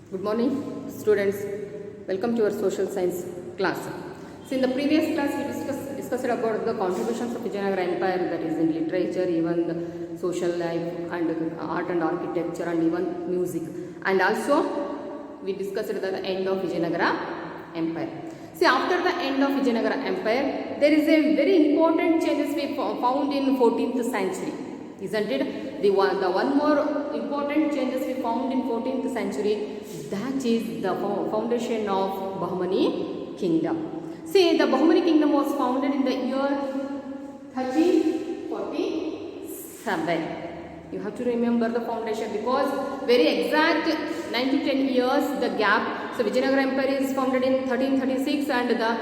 Good morning, students. Welcome to your social science class. So, in the previous class, we discussed about the contributions of Vijayanagara Empire, that is in literature, even the social life, and art and architecture, and even music. And also, we discussed the end of Vijayanagara Empire. See, after the end of Vijayanagara Empire, there is a very important changes we found in 14th century, isn't it? The one more important changes we found in 14th century, that is the foundation of Bahmani kingdom. See, the Bahmani kingdom was founded in the year 1347. You have to remember the foundation because very exact 9 to 10 years the gap. So Vijayanagara Empire is founded in 1336 and the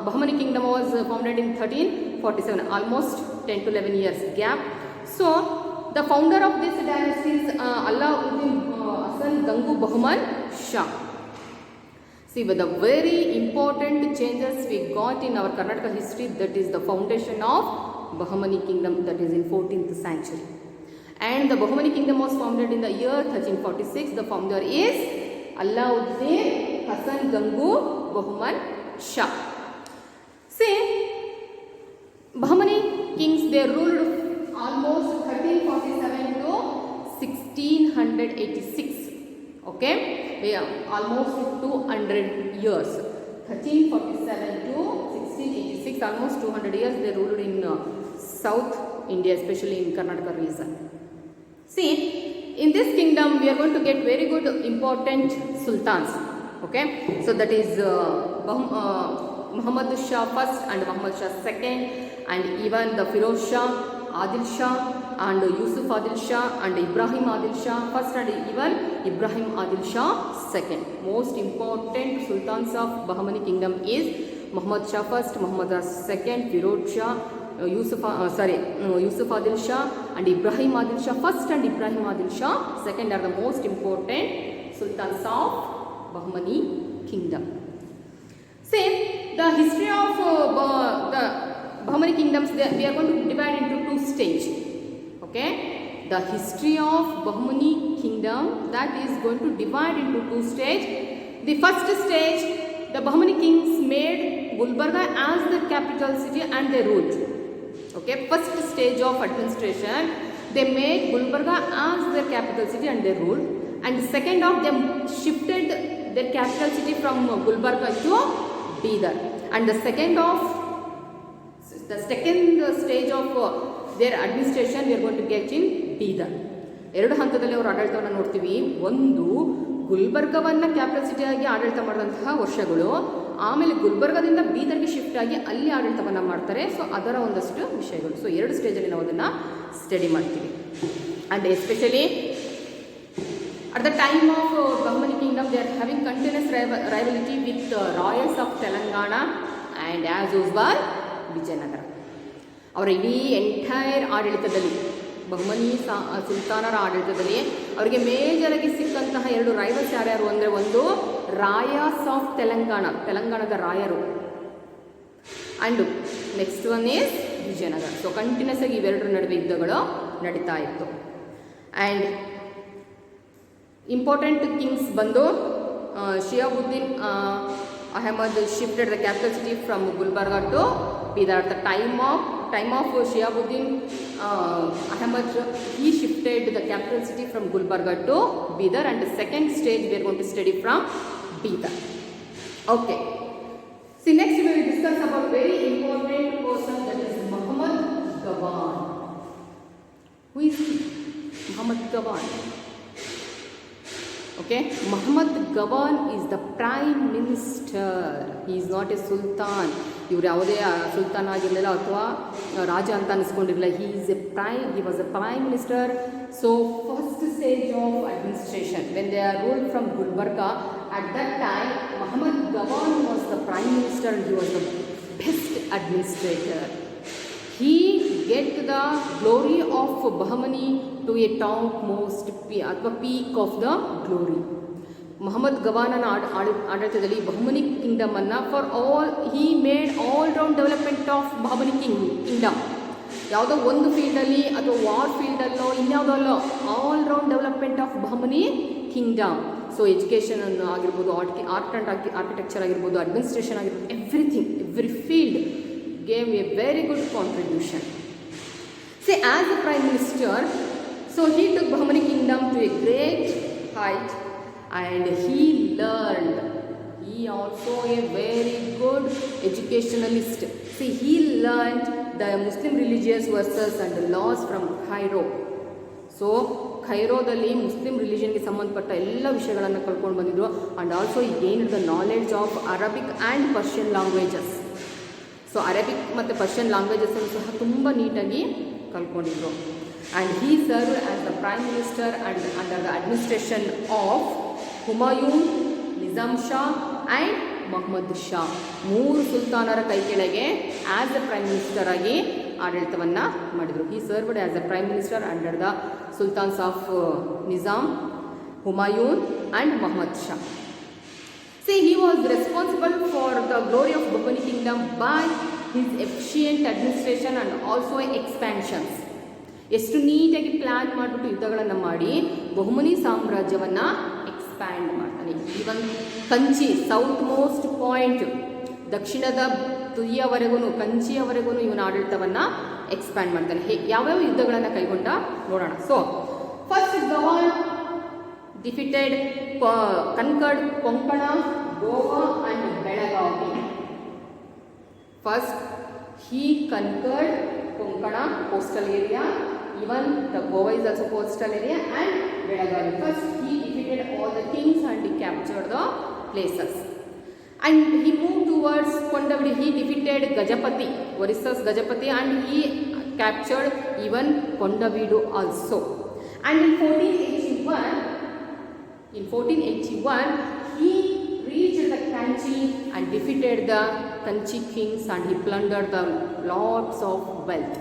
Bahmani kingdom was founded in 1347, almost 10 to 11 years gap. So the founder of this dynasty is Alauddin Hasan Gangu Bahman Shah. See, with the very important changes we got in our Karnataka history, that is the foundation of Bahmani kingdom, that is in 14th century. And the Bahmani kingdom was founded in the year 1346. The founder is Alauddin Hasan Gangu Bahman Shah. See, Bahmani kings, they ruled almost 1347 to 1686. Okay, they are almost 200 years. 1347 to 1686, almost 200 years they ruled in South India, especially in Karnataka region. See, in this kingdom we are going to get very good important sultans. Okay, so that is Muhammad Shah first and Muhammad Shah second, and even the Firoz Shah, Adil Shah and Yusuf Adil Shah and Ibrahim Adil Shah first and even Ibrahim Adil Shah second. Most important sultans of Bahmani kingdom is Muhammad Shah first, Muhammad Shah second, Firoz Shah, Yusuf Adil Shah and Ibrahim Adil Shah first and Ibrahim Adil Shah second are the most important sultans of Bahmani kingdom. See, the history of the Bahmani kingdoms, we are going to divide into two stages. Okay, the history of Bahmani kingdom, that is going to divide into two stages. The first stage, the Bahmani kings made Gulbarga as the capital city and they ruled. Okay, first stage of administration, they made Gulbarga as their capital city and they ruled. And second of them shifted their capital city from Gulbarga to Bidar. And the second stage of their administration we are going to get in Bidar. ಎರಡು ಹಂತದಲ್ಲಿ ಅವರು ಆಡಳಿತವನ್ನು ನೋಡ್ತೀವಿ. ಒಂದು ಗುಲ್ಬರ್ಗವನ್ನು capital ಸಿಟಿಯಾಗಿ ಆಡಳಿತ ಮಾಡಿದಂತಹ ವರ್ಷಗಳು, ಆಮೇಲೆ ಗುಲ್ಬರ್ಗದಿಂದ ಬೀದರ್ಗೆ ಶಿಫ್ಟ್ ಆಗಿ ಅಲ್ಲಿ ಆಡಳಿತವನ್ನು ಮಾಡ್ತಾರೆ. ಸೊ ಅದರ ಒಂದಷ್ಟು ವಿಷಯಗಳು. ಸೊ ಎರಡು ಸ್ಟೇಜಲ್ಲಿ ನಾವು ಅದನ್ನು ಸ್ಟಡಿ ಮಾಡ್ತೀವಿ. And especially at the time of Bahmani kingdom, they are having continuous rivalry with royals of Telangana and as usual Vijayanagara. ಅವರ ಇಡೀ ಎಂಟೈರ್ ಆಡಳಿತದಲ್ಲಿ ಬಹುಮನಿ ಸುಲ್ತಾನರ ಆಡಳಿತದಲ್ಲಿ ಅವರಿಗೆ ಮೇಜರಾಗಿ ಸಿಕ್ಕಂತಹ ಎರಡು ರೈವಲ್ಸ್ ಯಾರ್ಯಾರು ಅಂದರೆ ಒಂದು ರಾಯಾಸ್ ಆಫ್ ತೆಲಂಗಾಣದ ರಾಯರು and next one is Vijayanagara. So continues ಆಗಿ ಇವೆರಡರ ನಡುವೆ ಯುದ್ಧಗಳು ನಡೀತಾ ಇತ್ತು. ಆ್ಯಂಡ್ ಇಂಪಾರ್ಟೆಂಟ್ ಕಿಂಗ್ಸ್ ಬಂದು ಶಿಯಾಬುದ್ದೀನ್ Ahmad shifted the capital city from Gulbarga to Bidar. At the time of Shiabuddin Ahmad, he shifted the capital city from Gulbarga to Bidar, and the second stage we are going to study from Bidar. Okay. See, next we will discuss about very important person, that is Muhammad Gawan. Who is he? Muhammad Gawan. Okay, Muhammad Gawan is the prime minister. He is not a sultan. ಇವರು ಯಾವುದೇ ಸುಲ್ತಾನ್ ಆಗಿರಲಿಲ್ಲ ಅಥವಾ ರಾಜ ಅಂತ ಅನಿಸ್ಕೊಂಡಿರಲಿಲ್ಲ. He was a prime minister. So first stage of administration, when they are ruled from Gulbarga, at that time Muhammad Gawan was the prime minister and he was the best administrator. He get the glory of Bahmani to a topmost peak of the glory. Muhammad Gawanನ ಆಡಳಿತದಲ್ಲಿ Bahmani Kingdom ಅನ್ನು he made all round development of Bahmani kingdom. ಯಾವುದೋ ಒಂದು ಫೀಲ್ಡಲ್ಲಿ ಅಥವಾ war ಫೀಲ್ಡಲ್ಲೋ ಇನ್ಯಾವುದಲ್ಲೋ all round development of Bahmani kingdom. So education ಆಗಿರ್ಬೋದು, art and architecture ಆಗಿರ್ಬೋದು, ಅಡ್ಮಿನಿಸ್ಟ್ರೇಷನ್ ಆಗಿರ್ಬೋದು, every field gave a very good contribution. See, as a Prime Minister, so he took Bahmani kingdom to a great height and he learned. He also a very good educationalist. See, he learned the Muslim religious verses and the laws from Cairo. So ಖೈರೋದಲ್ಲಿ Muslim ರಿಲಿಜನ್ಗೆ ಸಂಬಂಧಪಟ್ಟ ಎಲ್ಲ ವಿಷಯಗಳನ್ನು ಕಲ್ತ್ಕೊಂಡು ಬಂದಿದ್ರು. And also ಈ gained the knowledge of Arabic and Persian languages. So Arabic ಮತ್ತು Persian ಲ್ಯಾಂಗ್ವೇಜಸ್ಸನ್ನು ಸಹ ತುಂಬ ನೀಟಾಗಿ ಕಲ್ತ್ಕೊಂಡಿದ್ರು. And he serve as the prime minister and under the administration of Humayun, Nizam Shah and Mohammed Shah. 3 ಸುಲ್ತಾನರ ಕೈ ಕೆಳಗೆ ಆ್ಯಸ್ ಎ ಪ್ರೈಮ್ ಮಿನಿಸ್ಟರ್ ಆಗಿ ಆಡಳಿತವನ್ನು ಮಾಡಿದರು. He served as a prime minister under the ಸುಲ್ತಾನ್ಸ್ of Nizam, Humayun and Mohammed Shah. See, he was responsible for the glory of Bahmani kingdom by his efficient administration and also expansions. ಎಷ್ಟು ನೀಟಾಗಿ plan ಮಾಡಿಬಿಟ್ಟು ಯುದ್ಧಗಳನ್ನು ಮಾಡಿ ಬಹುಮನಿ ಸಾಮ್ರಾಜ್ಯವನ್ನು expand ಮಾಡ್ತಾನೆ. Even Kanchi, south most point, ದಕ್ಷಿಣದ ತುದಿಯವರೆಗೂ, ಕಂಚಿಯವರೆಗೂ ಇವನ ಆಡಳಿತವನ್ನು expand ಮಾಡ್ತಾನೆ. ಯಾವ್ಯಾವ ಯುದ್ಧಗಳನ್ನು ಕೈಗೊಂಡ ನೋಡೋಣ. So first Gawan defeated, conquered Konkana, Goa and Belagavi. First, he conquered Konkana coastal area, even the Goa is also coastal area, and Belagavi. First, he defeated all the kings and he captured the places. And he moved towards Kondavidi. He defeated Gajapati, Orissa's Gajapati, and he captured even Kondavidu also. And in 1481, he reached the Kanchi and defeated the Kanchi kings and he plundered the lots of wealth.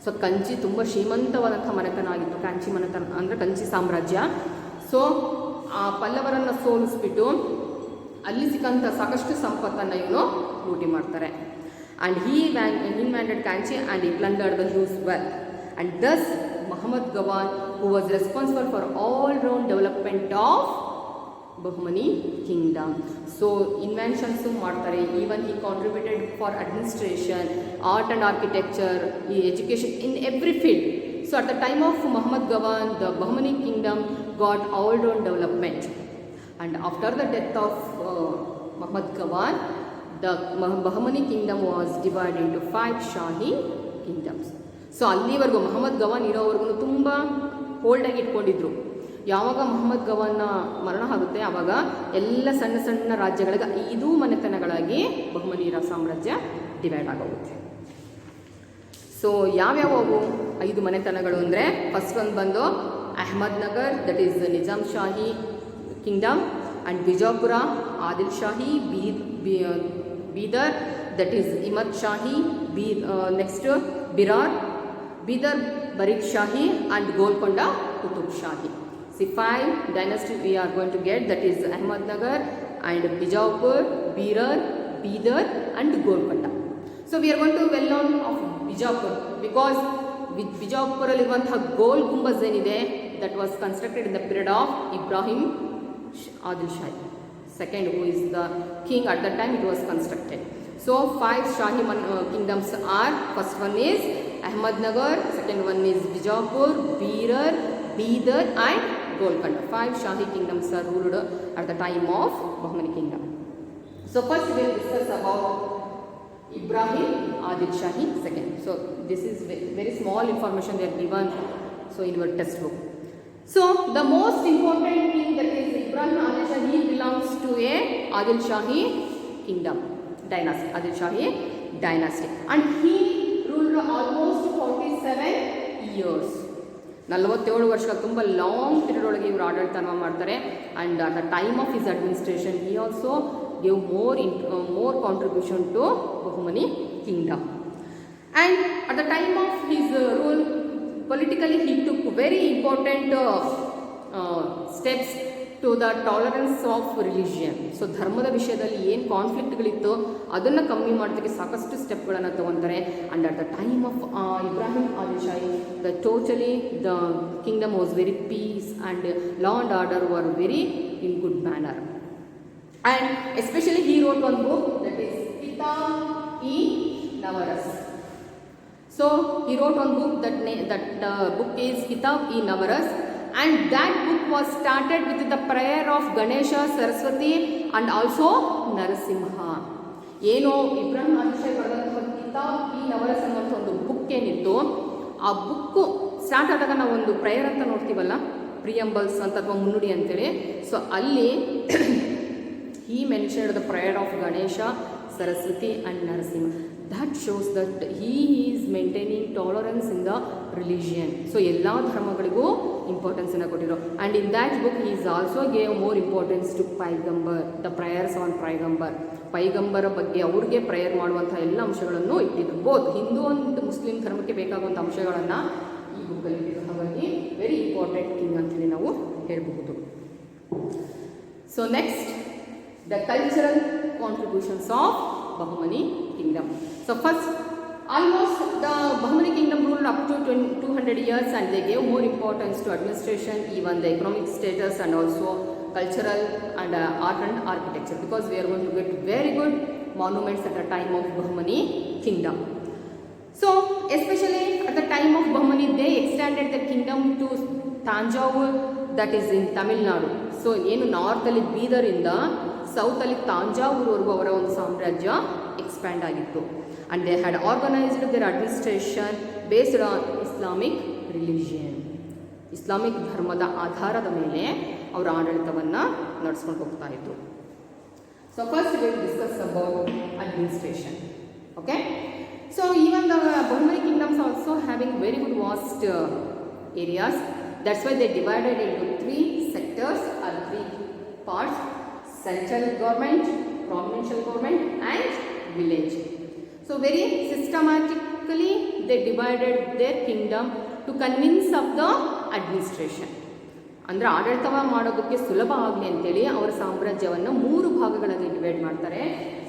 So Kanchi ತುಂಬ ಶ್ರೀಮಂತವಾದಂಥ ಮನೆತನ ಆಗಿತ್ತು. ಕಾಂಚಿ ಮನೆತನ ಅಂದರೆ ಕಂಚಿ ಸಾಮ್ರಾಜ್ಯ. So ಆ ಪಲ್ಲವರನ್ನು ಸೋಲಿಸ್ಬಿಟ್ಟು ಅಲ್ಲಿ ಸಿಕ್ಕಂಥ ಸಾಕಷ್ಟು ಸಂಪತ್ತನ್ನು ಇವನು ಲೂಟಿ ಮಾಡ್ತಾರೆ. And he invaded Kanchi and he plundered the huge wealth. And thus Muhammad Gawan, who was responsible for all-round development of Bahmani kingdom. So inventions ಮಾಡ್ತಾರೆ. Even he contributed for administration, art and architecture, education, in every field. So at the time of Muhammad Gawan, the Bahmani kingdom got all-round development. And after the death of Muhammad Gawan, the Bahmani kingdom was divided into 5 Shahi kingdoms. So ಅಲ್ಲಿವರೆಗೂ ಮಹಮ್ಮದ್ ಗವಾನ್ ಇರೋವರೆಗೂ ತುಂಬ ಹೋಲ್ಡಾಗಿ ಇಟ್ಕೊಂಡಿದ್ರು. ಯಾವಾಗ ಮಹಮ್ಮದ್ ಗವಾನ್ನ ಮರಣ ಆಗುತ್ತೆ ಆವಾಗ ಎಲ್ಲ ಸಣ್ಣ ಸಣ್ಣ ರಾಜ್ಯಗಳಿಗೆ 5 ಮನೆತನಗಳಾಗಿ ಬಹುಮನಿ ಸಾಮ್ರಾಜ್ಯ ಡಿವೈಡ್ ಆಗೋಗುತ್ತೆ. ಸೊ ಯಾವ್ಯಾವು 5 ಮನೆತನಗಳು ಅಂದರೆ, ಫಸ್ಟ್ ಒಂದು ಬಂದು Ahmednagar, that is Nizam Shahi kingdom, and Bijapur Adil Shahi, Bidar that is Imad Shahi, next Bidar Barik Shahi and Golconda Qutub Shahi. See, 5 dynasties we are going to get, that is Ahmednagar and Bijapur, Bidar and Golconda. So we are going to well known of Bijapur because with Bijapur aliruvanತಹ Gol Gumbaz ಏನಿದೆ, that was constructed in the period of Ibrahim Adil Shah second, who is the king at that time it was constructed. So 5 Shahi kingdoms are, first one is Ahmednagar, second one is Bijapur, Bidar and Golconda. 5 Shahi kingdoms are ruled at the time of Bahmani kingdom. So first we will discuss about Ibrahim Adil Shahi second. So this is very small information they are given so in your textbook. So the most important thing, that is Ibrahim Adil Shahi belongs to a Adil Shahi kingdom dynasty, Adil Shahi dynasty, and he ruled almost 47 years. 47 ವರ್ಷಗಳು, ತುಂಬ long period ಒಳಗೆ ಇವರು ಆಡಳಿತನ ಮಾಡ್ತಾರೆ. And at the time of his administration he also give more contribution to Bahmani kingdom. And at the time of his rule politically he took very important steps to the tolerance of religion. So ಧರ್ಮದ ವಿಷಯದಲ್ಲಿ ಏನು ಕಾನ್ಫ್ಲಿಕ್ಟ್ಗಳಿತ್ತು ಅದನ್ನು ಕಮ್ಮಿ ಮಾಡೋದಕ್ಕೆ ಸಾಕಷ್ಟು ಸ್ಟೆಪ್ಗಳನ್ನು ತಗೊತಾರೆ. And at the time of Ibrahim Adil Shahi the totally the kingdom was very peace and law and order were very in good manner. And especially he wrote one book that is Kitab-i-Navaras. So he wrote one book that book is Kitab-i-Navaras, and that book was started with the prayer of Ganesha, Saraswati and also Narasimha. ಏನೋ ಇಬ್ರಾಹಿಂ ಆದಿಲ್ ಶಾಹಿ ಬರೆದಂತಹ ಕಿತಾಬ್-ಇ-ನವರಸ್ ಅನ್ನುವಂಥ ಒಂದು book ಏನಿತ್ತು, ಆ book start ಆದಾಗ ನಾವು ಒಂದು prayer ಅಂತ ನೋಡ್ತೀವಲ್ಲ, ಪ್ರಿಯಂಬಲ್ಸ್ ಅಂತ ಅಥವಾ ಮುನ್ನುಡಿ ಅಂತೇಳಿ. ಸೊ ಅಲ್ಲಿ he mentioned the prayer of Ganesha, Saraswati and Narasimha. That shows that he is maintaining tolerance in the religion. So ಎಲ್ಲ ಧರ್ಮಗಳಿಗೂ ಇಂಪಾರ್ಟೆನ್ಸ್ ಅನ್ನು ಕೊಟ್ಟಿರೋ. And in that book he is also gave more importance to Paigambar, the prayers on Paigambar. ಪೈಗಂಬರ ಬಗ್ಗೆ ಅವ್ರಿಗೆ prayer ಮಾಡುವಂಥ ಎಲ್ಲ ಅಂಶಗಳನ್ನು ಇಟ್ಟಿದ್ರು. Both Hindu ಮತ್ತು ಮುಸ್ಲಿಂ ಧರ್ಮಕ್ಕೆ ಬೇಕಾಗುವಂಥ ಅಂಶಗಳನ್ನು ಈ ಬುಕ್ಕಲ್ಲಿ ಇಟ್ಟಿದ್ರು. ಹಾಗಾಗಿ ವೆರಿ ಇಂಪಾರ್ಟೆಂಟ್ ಥಿಂಗ್ ಅಂತೇಳಿ ನಾವು ಹೇಳಬಹುದು. So next, the cultural contributions of Bahmani kingdom. So first, almost the Bahmani kingdom ruled up to 200 years, and they gave more importance to administration, even the economic status and also cultural and art and architecture, because we are going to get very good monuments at the time of Bahmani kingdom. So especially at the time of Bahmani, they extended the kingdom to Tanjavur, that is in Tamil Nadu. So ಏನು ನಾರ್ತಲ್ಲಿ ಬೀದರಿಂದ ಸೌತಲ್ಲಿ ತಾಂಜಾವೂರ್ವರೆಗೂ ಅವರ ಒಂದು ಸಾಮ್ರಾಜ್ಯ expand ಆಗಿತ್ತು. And they had organised their administration based on Islamic religion. Islamic ಧರ್ಮದ ಆಧಾರದ ಮೇಲೆ ಅವರ ಆಡಳಿತವನ್ನು ನಡೆಸ್ಕೊಂಡು ಹೋಗ್ತಾ ಇತ್ತು. So first we will discuss about administration. Okay, so even the Bahmani kingdoms also having very good vast areas. That's why they divided into 3 sectors or 3 parts: central government, provincial government and village. So very systematically they divided their kingdom to convince of the administration. ಅಂದರೆ ಆಡಳಿತ ಮಾಡೋದಕ್ಕೆ ಸುಲಭ ಆಗಲಿ ಅಂತೇಳಿ ಅವರ ಸಾಮ್ರಾಜ್ಯವನ್ನು 3 ಭಾಗಗಳಲ್ಲಿ divide ಮಾಡ್ತಾರೆ.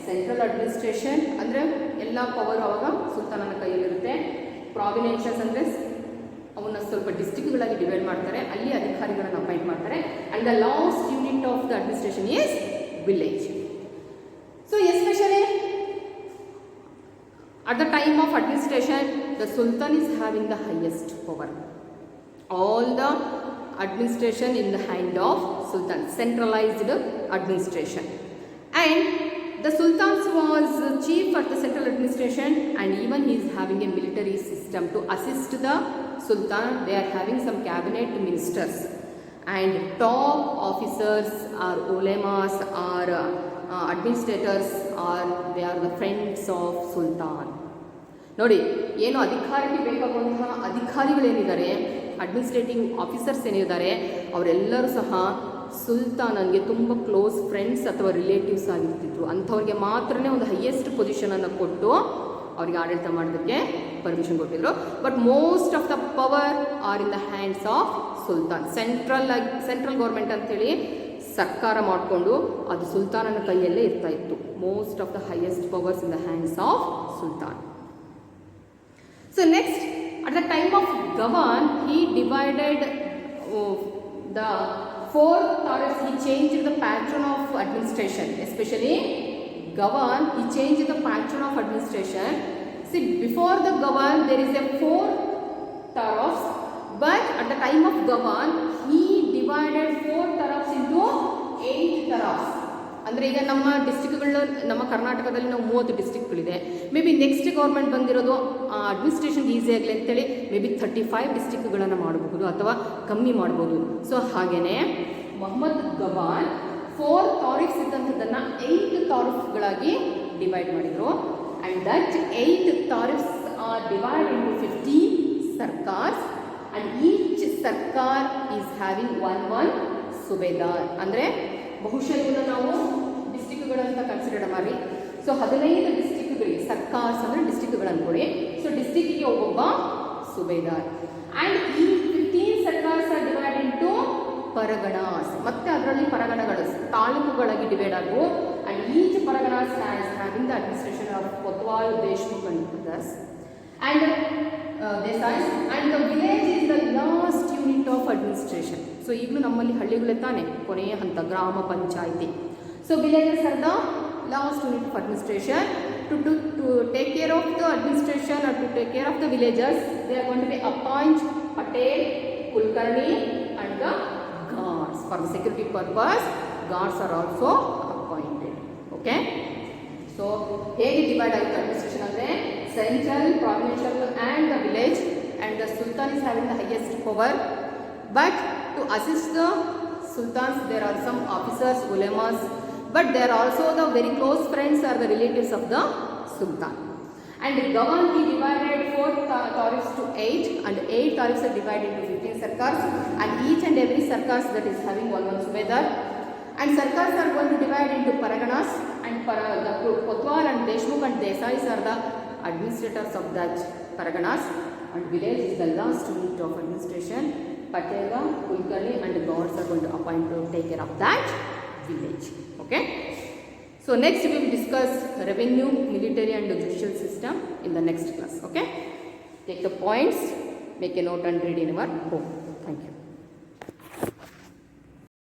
ಸೆಂಟ್ರಲ್ ಅಡ್ಮಿನಿಸ್ಟ್ರೇಷನ್ ಅಂದರೆ ಎಲ್ಲ ಪವರ್ ಆವಾಗ ಸುಲ್ತಾನನ ಕೈಯಲ್ಲಿರುತ್ತೆ. ಪ್ರಾವಿನೆನ್ಷಿಯಲ್ಸ್ ಅಂದರೆ ಅವನ್ನ ಸ್ವಲ್ಪ ಡಿಸ್ಟ್ರಿಕ್ಟ್ಗಳಾಗಿ ಡಿವೈಡ್ ಮಾಡ್ತಾರೆ, ಅಲ್ಲಿ ಅಧಿಕಾರಿಗಳನ್ನು ಅಪಾಯಿಂಟ್ ಮಾಡ್ತಾರೆ. And the last unit of the administration is village. So especially at the time of administration, the Sultan is having the highest power. All the administration in the hand of Sultan, centralized administration. And the Sultan was chief at the central administration, and even he is having a military system to assist the Sultan. They are having some cabinet ministers, and top officers or ulemas or administrators are they are the friends of Sultan. ನೋಡಿ, ಏನು ಅಧಿಕಾರಕ್ಕೆ ಬೇಕಾಗುವಂತಹ ಅಧಿಕಾರಿಗಳೇನಿದ್ದಾರೆ, administrative officers ಏನಿದ್ದಾರೆ, ಅವರೆಲ್ಲರೂ ಸಹ ಸುಲ್ತಾನನಿಗೆ ತುಂಬ close friends ಅಥವಾ relatives ಆಗಿರ್ತಿದ್ರು. ಅಂಥವ್ರಿಗೆ ಮಾತ್ರನೇ ಒಂದು ಹೈಯೆಸ್ಟ್ ಪೊಸಿಷನನ್ನು ಕೊಟ್ಟು ಅವರಿಗೆ ಆಡಳಿತ ಮಾಡೋದಕ್ಕೆ ಪರ್ಮಿಷನ್ ಕೊಟ್ಟಿದ್ರು. But most of the power are in the hands of sultan. Central government ಅಂಥೇಳಿ ಸರ್ಕಾರ ಮಾಡಿಕೊಂಡು ಅದು ಸುಲ್ತಾನನ ಕೈಯಲ್ಲೇ ಇರ್ತಾ ಇತ್ತು. Most of the highest powers in the hands of sultan. So next, at the time of Gavan, he divided the 4 taras. He changed the pattern of administration. Especially Gavan, he changed the pattern of administration. See, before the Gavan, there is a 4 taras, but at the time of Gavan, he divided 4 taras into 8 taras. ಅಂದರೆ ಈಗ ನಮ್ಮ ಡಿಸ್ಟ್ರಿಕ್ಟ್ಗಳು, ನಮ್ಮ ಕರ್ನಾಟಕದಲ್ಲಿ ನಾವು 30 ಡಿಸ್ಟ್ರಿಕ್ಟ್ಗಳಿದೆ. May be next government ಬಂದಿರೋದು administration easy ಆಗಲಿ ಅಂತೇಳಿ may be 35 ಡಿಸ್ಟ್ರಿಕ್ಟ್ಗಳನ್ನು ಮಾಡಬಹುದು ಅಥವಾ ಕಮ್ಮಿ ಮಾಡ್ಬೋದು. ಸೊ ಹಾಗೆಯೇ ಮೊಹಮ್ಮದ್ ಗವಾನ್ 4 ತಾರೀಫ್ಸ್ ಇದ್ದಂಥದ್ದನ್ನು 8 ತಾರೀಫ್ಗಳಾಗಿ ಡಿವೈಡ್ ಮಾಡಿದರು. And that 8 tarafs are divide into 15 sarkars, and each sarkar is having one subedar. ಅಂದರೆ ಬಹುಶಃ ಇದನ್ನು ನಾವು ಡಿಸ್ಟ್ರಿಕ್ಟ್ಗಳಂತ ಕನ್ಸಿಡರ್ ಮಾಡಿ. ಸೊ 15 ಡಿಸ್ಟ್ರಿಕ್ಟ್ಗಳಿಗೆ ಸರ್ಕಾರ್ಸ್ ಅಂದರೆ ಡಿಸ್ಟ್ರಿಕ್ಟ್ಗಳು ಅಂದ್ಕೊಳ್ಳಿ. ಸೊ ಡಿಸ್ಟ್ರಿಕ್ಟಿಗೆ ಒಬ್ಬೊಬ್ಬ ಸುಬೇದಾರ್. ಆ್ಯಂಡ್ ಈ 15 ಸರ್ಕಾರ್ಸ್ ಆರ್ ಡಿವೈಡ್ ಇಂಟು paraganas. ಮತ್ತೆ ಅದರಲ್ಲಿ ಪರಗಣಗಳು ತಾಲೂಕುಗಳಾಗಿ ಡಿವೈಡ್ ಆದವು. And each paraganas has having the administration of Kotwal, Deshmukh and others. And Desais. And the village is the last unit of administration. So ಈಗಲೂ ನಮ್ಮಲ್ಲಿ ಹಳ್ಳಿಗಳೇ ತಾನೆ ಕೊನೆಯ ಹಂತ ಗ್ರಾಮ panchayat. So villages are the last unit of administration. To take care of the administration or to take care of the villagers, they are going to be appoint Patel, Kulkarni and the guards. For the security purpose, guards are also appointed. Okay. So ಹೇಗೆ divide ಆಗುತ್ತೆ administration ಅಂದರೆ central, provincial and the village, and the Sultan is having the highest power. But to assist the sultans, there are some officers, ulemas, but they are also the very close friends or the relatives of the Sultan. And Gawan he divided 4 tariffs to 8, and 8 tariffs are divided into 15 sarkars, and each and every sarkars that is having one subedar. And sarkars are going to divide into paraganas, and the Kotwal and Deshmukh and Desais are the administrators of that paraganas, and village is the last unit of administration. Patela, Kulkarni and the guards are going to appoint to take care of that village. Okay. So next we will discuss revenue, military and judicial system in the next class. Okay. Take the points, make a note and read in your home. Thank you.